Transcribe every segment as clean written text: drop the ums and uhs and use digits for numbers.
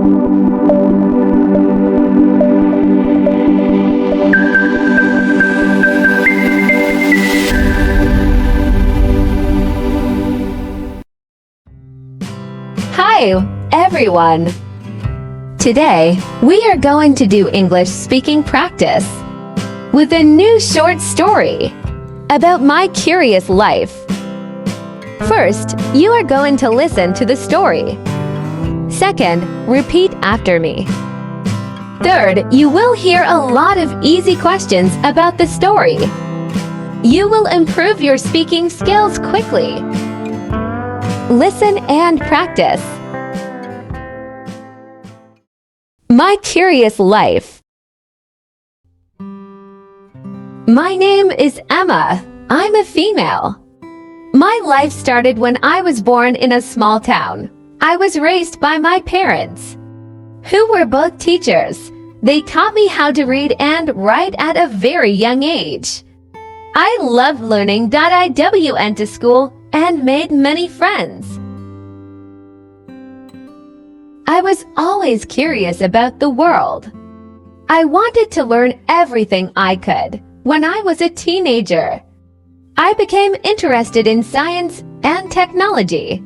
Hi, everyone! Today, we are going to do English speaking practice with a new short story about my curious life. First, you are going to listen to the story. Second, repeat after me. Third, you will hear a lot of easy questions about the story. You will improve your speaking skills quickly. Listen and practice. My curious life. My name is Emma. I'm a female. My life started when I was born in a small town. I was raised by my parents, who were both teachers. They taught me how to read and write at a very young age. I loved learning. I went to school and made many friends. I was always curious about the world. I wanted to learn everything I could. When I was a teenager, I became interested in science and technology.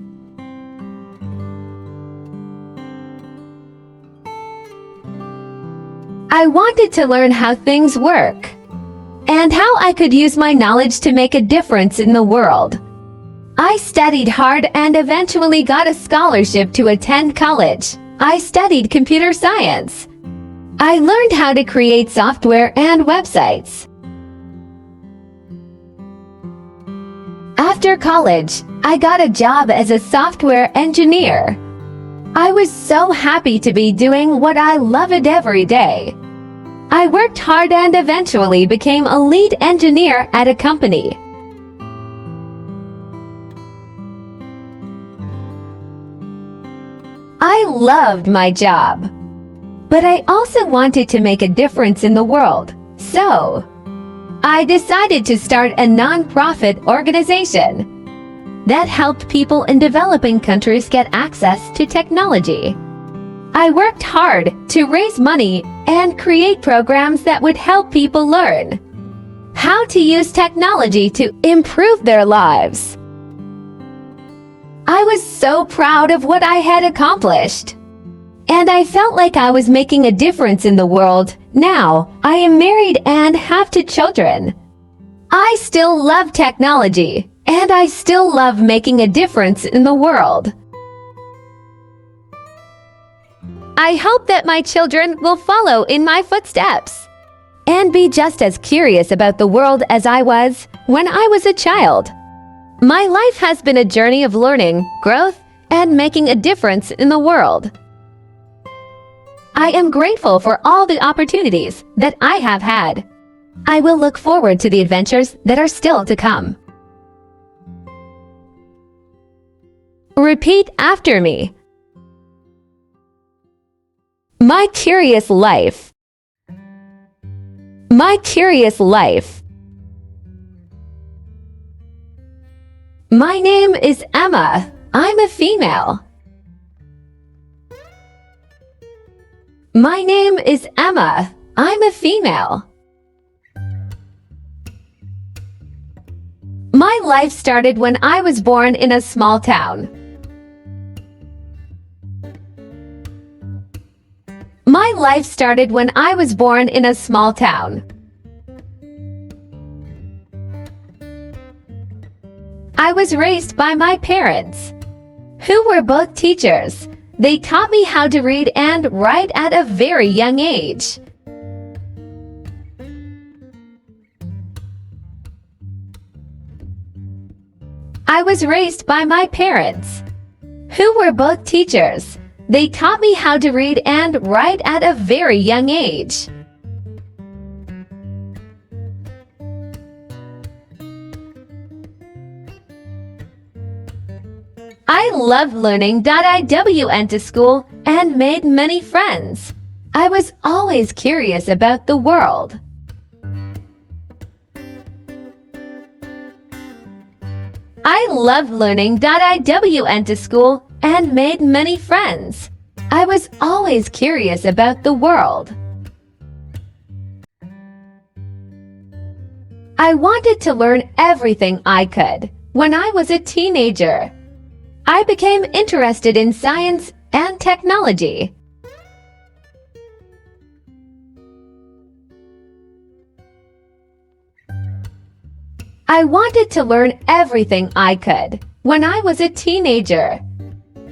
I wanted to learn how things work and how I could use my knowledge to make a difference in the world. I studied hard and eventually got a scholarship to attend college. I studied computer science. I learned how to create software and websites. After college, I got a job as a software engineer. I was so happy to be doing what I loved every day. I worked hard and eventually became a lead engineer at a company. I loved my job, but I also wanted to make a difference in the world, so I decided to start a non-profit organization that helped people in developing countries get access to technology. I worked hard to raise money and create programs that would help people learn how to use technology to improve their lives. I was so proud of what I had accomplished, and I felt like I was making a difference in the world. Now, I am married and have 2 children. I still love technology, and I still love making a difference in the world. I hope that my children will follow in my footsteps and be just as curious about the world as I was when I was a child. My life has been a journey of learning, growth, and making a difference in the world. I am grateful for all the opportunities that I have had. I will look forward to the adventures that are still to come. Repeat after me. My curious life. My curious life. My name is Emma. I'm a female. My name is Emma. I'm a female. My life started when I was born in a small town. My life started when I was born in a small town. I was raised by my parents, who were both teachers. They taught me how to read and write at a very young age. I was raised by my parents, who were both teachers. They taught me how to read and write at a very young age. I loved learning. I went to school and made many friends. I was always curious about the world. I loved learning. I went to school and made many friends. I was always curious about the world. I wanted to learn everything I could. When I was a teenager, I became interested in science and technology. I wanted to learn everything I could. When I was a teenager,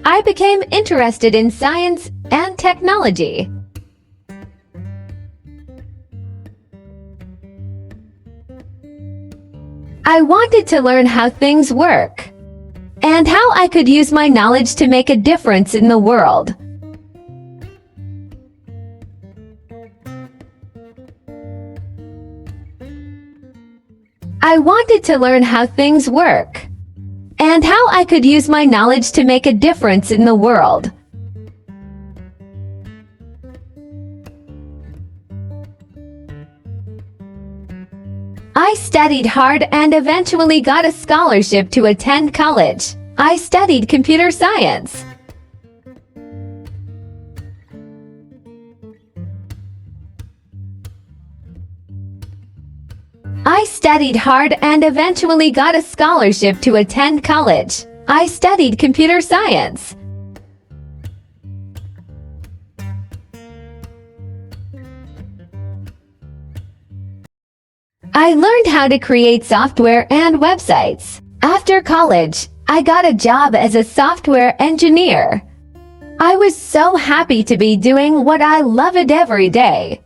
I became interested in science and technology. I wanted to learn how things work and how I could use my knowledge to make a difference in the world. I wanted to learn how things work and how I could use my knowledge to make a difference in the world. I studied hard and eventually got a scholarship to attend college. I studied computer science. I studied hard and eventually got a scholarship to attend college. I studied computer science. I learned how to create software and websites. After college, I got a job as a software engineer. I was so happy to be doing what I loved every day.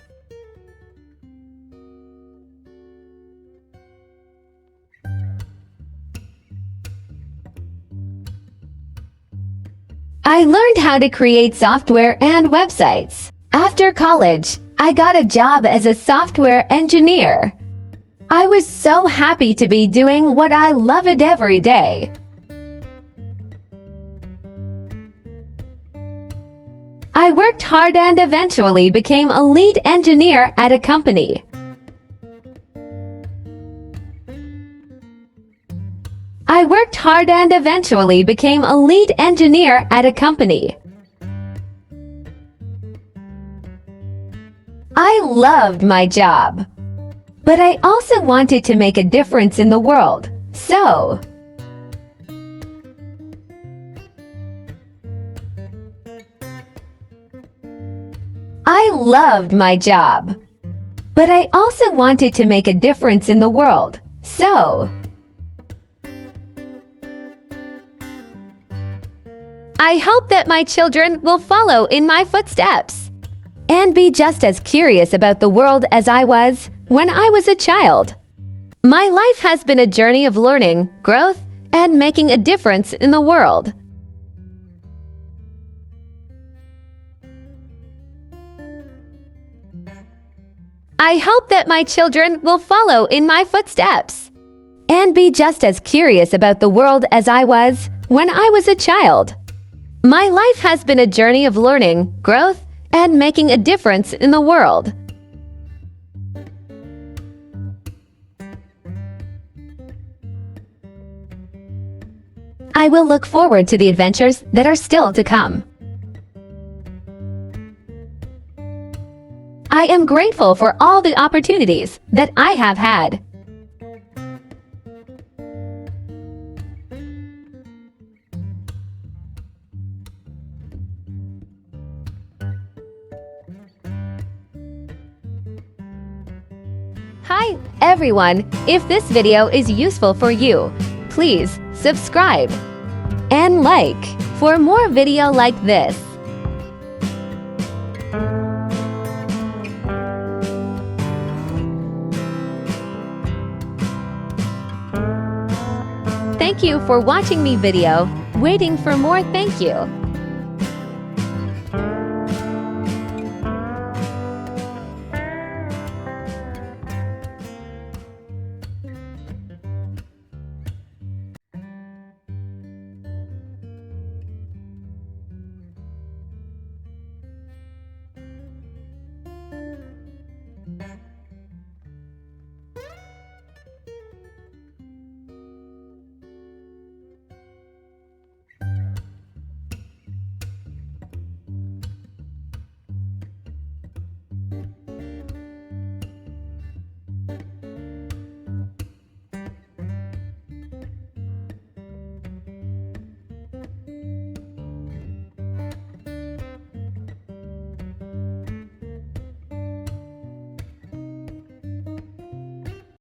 I learned how to create software and websites. After college, I got a job as a software engineer. I was so happy to be doing what I loved every day. I worked hard and eventually became a lead engineer at a company. I worked hard and eventually became a lead engineer at a company. I loved my job, but I also wanted to make a difference in the world, so I loved my job, but I also wanted to make a difference in the world, so I hope that my children will follow in my footsteps and be just as curious about the world as I was when I was a child. My life has been a journey of learning, growth, and making a difference in the world. I hope that my children will follow in my footsteps and be just as curious about the world as I was when I was a child. My life has been a journey of learning, growth, and making a difference in the world. I will look forward to the adventures that are still to come. I am grateful for all the opportunities that I have had. Hi, everyone! If this video is useful for you, please subscribe and like for more video like this. Thank you for watching me video. Waiting for more. Thank you.